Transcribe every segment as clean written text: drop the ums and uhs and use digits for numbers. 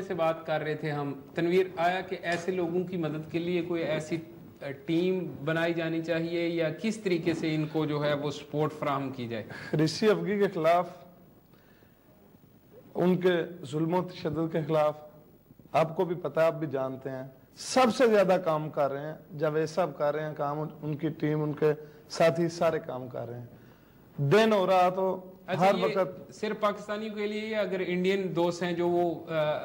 سے بات کر رہے تھے ہم تنویر، آیا کہ ایسے لوگوں کی مدد کے لیے کوئی ایسی ٹیم بنائی جانی چاہیے یا کس طریقے سے ان کو جو ہے وہ سپورٹ فراہم کی جائے؟ خریسی افغی کے خلاف، ان کے ظلم و تشدد کے خلاف آپ کو بھی پتہ ہے، آپ بھی جانتے ہیں، سب سے زیادہ کام کر رہے ہیں جاوید صاحب کر رہے ہیں کام، ان کی ٹیم، ان کے ساتھی سارے کام کر رہے ہیں، دن ہو رہا تو ہر وقت۔ صرف پاکستانیوں کے لیے یا اگر انڈین دوست ہیں جو وہ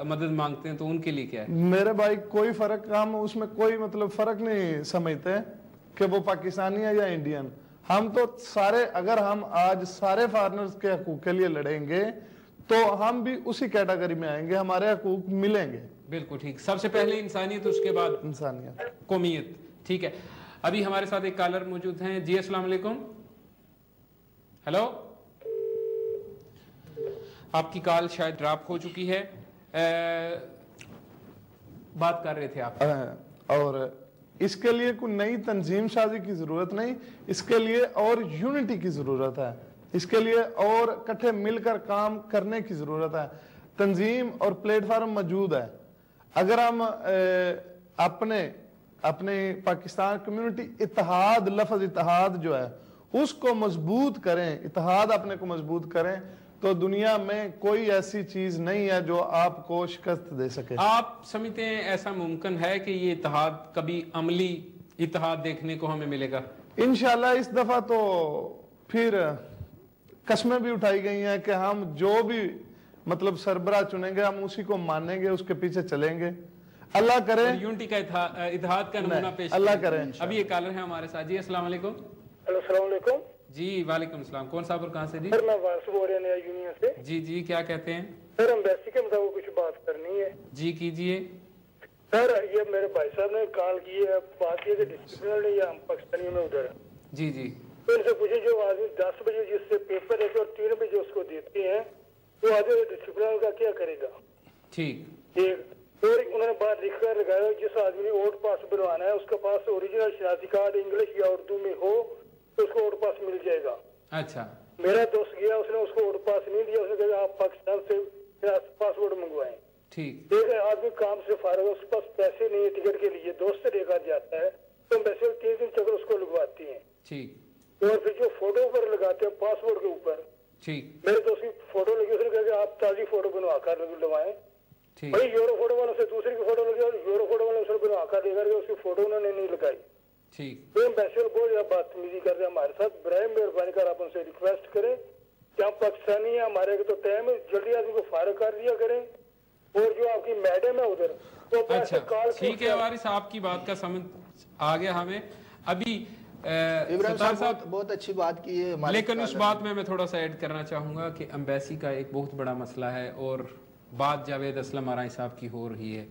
مدد مانگتے ہیں تو ان کے لیے کیا ہے؟ میرے بھائی کوئی فرق، ہم اس میں کوئی مطلب فرق نہیں سمجھتے کہ وہ پاکستانی ہے یا انڈین، ہم تو سارے، اگر ہم آج سارے فارنرز کے حقوق کے لیے لڑیں گے تو ہم بھی اسی کیٹیگری میں آئیں گے، ہمارے حقوق ملیں گے۔ بالکل ٹھیک، سب سے پہلے انسانیت، اس کے بعد انسانیت، قومیت۔ ٹھیک ہے، ابھی ہمارے ساتھ ایک کالر موجود ہیں۔ جی السلام علیکم۔ ہیلو، آپ کی کال شاید ڈراپ ہو چکی ہے، بات کر رہے تھے آپ۔ اور اس کے لیے کوئی نئی تنظیم سازی کی ضرورت نہیں، اس کے لیے اور یونٹی کی ضرورت ہے، اس کے لیے اور اکٹھے مل کر کام کرنے کی ضرورت ہے۔ تنظیم اور پلیٹ فارم موجود ہے، اگر ہم اپنے پاکستان کمیونٹی اتحاد، لفظ اتحاد جو ہے اس کو مضبوط کریں، اتحاد اپنے کو مضبوط کریں تو دنیا میں کوئی ایسی چیز نہیں ہے جو آپ کو شکست دے سکے۔ آپ سمجھتے ہیں ایسا ممکن ہے کہ یہ اتحاد کبھی عملی اتحاد دیکھنے کو ہمیں ملے گا؟ انشاءاللہ اس دفعہ تو پھر قسمیں بھی اٹھائی گئی ہیں کہ ہم جو بھی مطلب سربراہ چنیں گے ہم اسی کو مانیں گے، اس کے پیچھے چلیں گے، اللہ کرے یونٹی کا اتحاد کا نمونہ پیش اللہ کرے۔ ابھی ایک کالر ہے ہمارے ساتھ۔ جی السلام علیکم۔ السلام علیکم۔ جی وعلیکم السلام، کون صاحب اور کہاں سے؟ جی سر میں وارث بول رہا ہوں یونین سے۔ جی جی کیا کہتے ہیں؟ سر ایمبیسی کے مطابق کچھ بات کرنی ہے۔ جی کیجئے۔ سر یہ میرے بھائی صاحب نے کال کی ہے، بات یہ کہ ڈسپلنر یا ہم پاکستانیوں میں ادھر جی جی تو ان سے پوچھے جو آدمی 10 بجے جس سے پیپر لیتے اور 3 بجے اس کو دیتے ہیں تو آدمی ڈسپلنر کا کیا کرے گا؟ ٹھیک، اور انہوں نے بات لکھ کر لگایا جس آدمی نے ووٹ پاس بنوانا ہے اس کے پاس اوریجنل شناختی کارڈ انگلش یا اردو میں ہو تو اس کو ووٹ پاس مل جائے گا۔ اچھا، میرا دوست گیا، اس نے اس کو ووٹ پاس نہیں دیا، اس نے کہا آپ پاکستان سے پاسپورٹ منگوائیں۔ ٹھیک، ایک آدمی کام سے فارغ، اس کے پاس پیسے نہیں ہے ٹکٹ کے لیے، دوست سے لے کر جاتا ہے تو ویسے 3 دن چکر اس کو لگواتی ہیں، ٹھیک، اور پھر جو فوٹو پر لگاتے ہیں پاسپورٹ کے اوپر، ٹھیک، میرے دوست کی فوٹو لگی، اس نے کہا کہ آپ تازی فوٹو بنوا کر لگوائیں۔ ٹھیک، بھائی یورو فوٹو والوں سے دوسری کی فوٹو لگی اور یورو فوٹو والوں سے بنوا کر لے کر کے اس کی فوٹو انہوں نے نہیں لگائی۔ ٹھیک، تو ایمبیسڈر بہت زیادہ بدتمیزی کرتے ہیں ہمارے ساتھ، برائے مہربانی کر آپ ان سے ریکویسٹ کریں کہ ہم پاکستانی ہیں، ہمارے تو ٹائم ہے، جلدی آدمی کو فارغ کر دیا کریں، اور جو آپ کی میڈم ہے ادھر وہ اچھا ٹھیک ہے وارث، آپ کی بات کا سمجھ آ گیا ہمیں۔ ابھی ابراہیم صاحب بہت اچھی بات کی ہے، لیکن اس بات میں تھوڑا سا ایڈ کرنا چاہوں گا کہ ایمبیسی کا ایک بہت بڑا مسئلہ ہے اور بات جاوید اسلم آرائی صاحب کی ہو رہی ہے،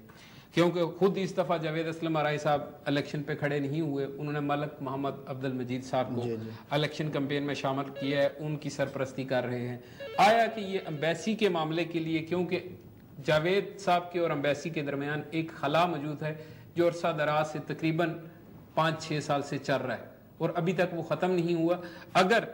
کیونکہ خود اس دفعہ جاوید اسلم آرائی صاحب الیکشن پہ کھڑے نہیں ہوئے، انہوں نے ملک محمد عبد المجید صاحب کو الیکشن کمپین میں شامل کیا ہے، ان کی سرپرستی کر رہے ہیں۔ آیا کہ یہ ایمبیسی کے معاملے کے لیے، کیونکہ جاوید صاحب کے اور ایمبیسی کے درمیان ایک خلا موجود ہے جو عرصہ دراز سے تقریباً 5-6 سال سے چل رہا ہے اور ابھی تک وہ ختم نہیں ہوا، اگر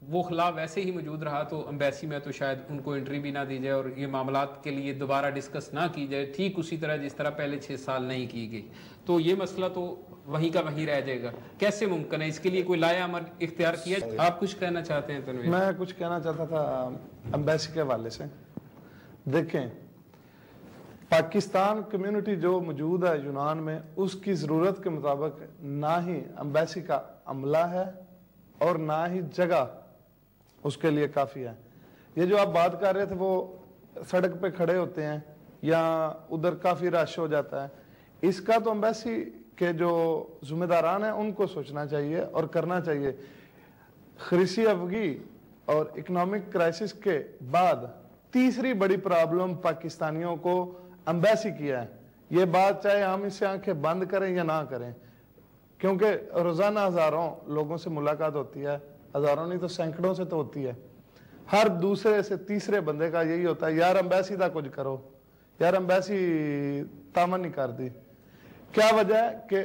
وہ خلا ویسے ہی موجود رہا تو ایمبیسی میں تو شاید ان کو انٹری بھی نہ دی جائے اور یہ معاملات کے لیے دوبارہ ڈسکس نہ کی جائے، ٹھیک اسی طرح جس طرح پہلے 6 سال نہیں کی گئی، تو یہ مسئلہ تو وہیں کا وہیں رہ جائے گا۔ کیسے ممکن ہے؟ اس کے لیے کوئی لایا عمل اختیار کیا؟ آپ کچھ کہنا چاہتے ہیں تنویر؟ میں کچھ کہنا چاہتا تھا ایمبیسی کے حوالے سے۔ دیکھیں، پاکستان کمیونٹی جو موجود ہے یونان میں، اس کی ضرورت کے مطابق نہ ہی ایمبیسی کا عملہ ہے اور نہ ہی جگہ اس کے لیے کافی ہے۔ یہ جو آپ بات کر رہے تھے وہ سڑک پہ کھڑے ہوتے ہیں یا ادھر کافی رش ہو جاتا ہے، اس کا تو ایمبیسی کے جو ذمہ داران ہیں ان کو سوچنا چاہیے اور کرنا چاہیے۔ خریسی افغی اور اکنامک کرائسس کے بعد تیسری بڑی پرابلم پاکستانیوں کو ایمبیسی کیا ہے، یہ بات چاہے ہم اس سے آنکھیں بند کریں یا نہ کریں، کیونکہ روزانہ ہزاروں لوگوں سے ملاقات ہوتی ہے، ہزاروں نہیں تو سینکڑوں سے تو ہوتی ہے، ہر دوسرے سے تیسرے بندے کا یہی ہوتا ہے یار ایمبیسی دا کچھ کرو، یار ایمبیسی تامن نہیں کر دی۔ کیا وجہ ہے کہ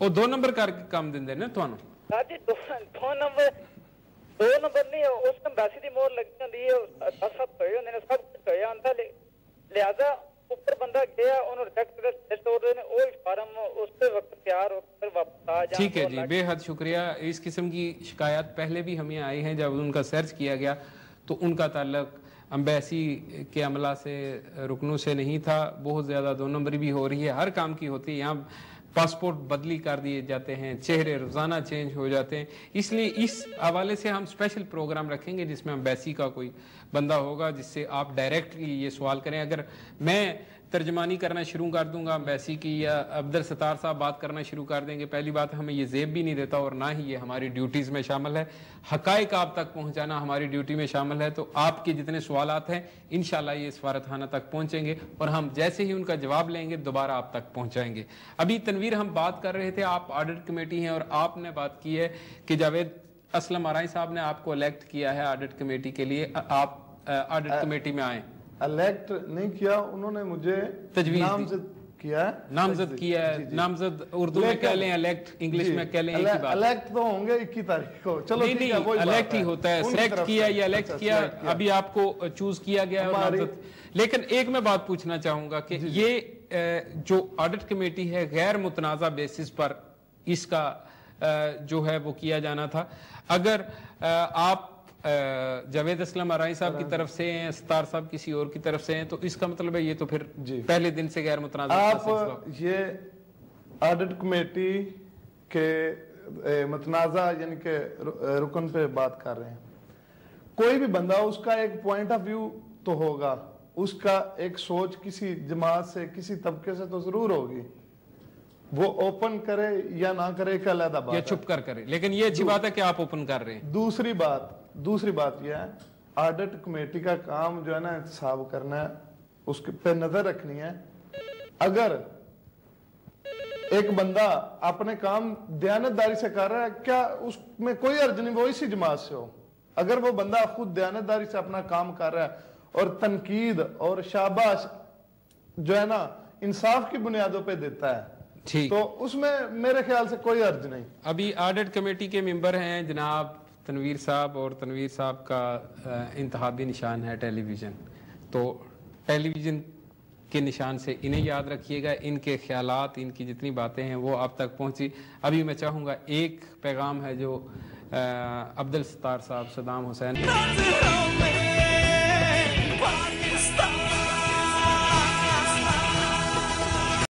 ਉਹ 2 ਨੰਬਰ ਕਰਕੇ ਕੰਮ ਦਿੰਦੇ ਨੇ ਤੁਹਾਨੂੰ? سر جی 2 نمبر نہیں اس امبیسی کی مہر لگی ہوتی ہے 10 سب ہوئے ہوتے ہیں سب کچھ ہویا ہوتا لہذا اوپر بندہ گیا انہوں ریجیکٹ ٹیسٹ ہو رہے ہیں وہی فارم اس پہ وقت تیار ہو کر واپس آ جائیں. ٹھیک ہے جی، بے حد شکریہ. اس قسم کی شکایات پہلے بھی ہمیں آئی ہیں. جب ان کا سرچ کیا گیا تو ان کا تعلق امبیسی کے عملہ سے رکنوں سے نہیں تھا. بہت زیادہ 2 نمبری بھی ہو رہی ہے، ہر کام کی ہوتی ہے. یہاں پاسپورٹ بدلی کر دیے جاتے ہیں، چہرے روزانہ چینج ہو جاتے ہیں. اس لیے اس حوالے سے ہم اسپیشل پروگرام رکھیں گے جس میں امبیسی کا کوئی بندہ ہوگا جس سے آپ ڈائریکٹلی یہ سوال کریں. اگر میں ترجمانی کرنا شروع کر دوں گا امبیسی کی یا عبدالستار صاحب بات کرنا شروع کر دیں گے، پہلی بات ہمیں یہ زیب بھی نہیں دیتا اور نہ ہی یہ ہماری ڈیوٹیز میں شامل ہے. حقائق آپ تک پہنچانا ہماری ڈیوٹی میں شامل ہے. تو آپ کے جتنے سوالات ہیں انشاءاللہ یہ سفارت خانہ تک پہنچیں گے اور ہم جیسے ہی ان کا جواب لیں گے دوبارہ آپ تک پہنچائیں گے. ابھی تنویر ہم بات کر رہے تھے، آپ آڈٹ کمیٹی ہیں اور آپ نے بات کی ہے کہ جاوید اسلم آرائی صاحب نے آپ کو الیکٹ کیا ہے آڈٹ کمیٹی کے لیے، آپ آڈٹ کمیٹی میں آئیں. الیکٹ نہیں کیا، انہوں نے مجھے نامزد کیا ہے. نامزد کیا ہے، نامزد اردو میں کہہ لیں، الیکٹ انگلش میں کہہ لیں، ایک ہی بات. الیکٹ تو ہوں گے 21 تاریخ کو. چلو نہیں الیکٹ ہی ہوتا ہے، سلیکٹ کیا یا الیکٹ کیا، ابھی آپ کو چوز کیا گیا ہے. لیکن ایک میں بات پوچھنا چاہوں گا کہ یہ جو آڈٹ کمیٹی ہے غیر متنازع بیسس پر اس کا جو ہے وہ کیا جانا تھا. اگر آپ جاوید اسلم آرائی صاحب کی طرف سے ہیں، ستار صاحب کسی اور کی طرف سے ہیں، تو اس کا مطلب ہے یہ تو پھر پہلے دن سے غیر متنازع. آپ یہ آڈٹ کمیٹی کے متنازع یعنی کہ رکن پہ بات کر رہے ہیں. کوئی بھی بندہ اس کا ایک پوائنٹ آف ویو تو ہوگا، اس کا ایک سوچ کسی جماعت سے کسی طبقے سے تو ضرور ہوگی. وہ اوپن کرے یا نہ کرے ایک علیحدہ بات ہے، یا چھپ کر کرے. لیکن یہ اچھی بات ہے کہ آپ اوپن کر رہے ہیں. دوسری بات یہ ہے آڈٹ کمیٹی کا کام جو ہے نا احتساب کرنا ہے، اس پہ نظر رکھنی ہے. اگر ایک بندہ اپنے کام دیانتداری سے کر رہا ہے، کیا اس میں کوئی حرج نہیں وہ اسی جماعت سے ہو. اگر وہ بندہ خود دیانتداری سے اپنا کام کر رہا ہے اور تنقید اور شاباش جو ہے نا انصاف کی بنیادوں پہ دیتا ہے تو اس میں میرے خیال سے کوئی حرج نہیں. ابھی آڈٹ کمیٹی کے ممبر ہیں جناب تنویر صاحب، اور تنویر صاحب کا انتخابی نشان ہے ٹیلی ویژن. تو ٹیلی ویژن کے نشان سے انہیں یاد رکھیے گا. ان کے خیالات، ان کی جتنی باتیں ہیں وہ آپ تک پہنچی. ابھی میں چاہوں گا ایک پیغام ہے جو عبدالستار صاحب، صدام حسین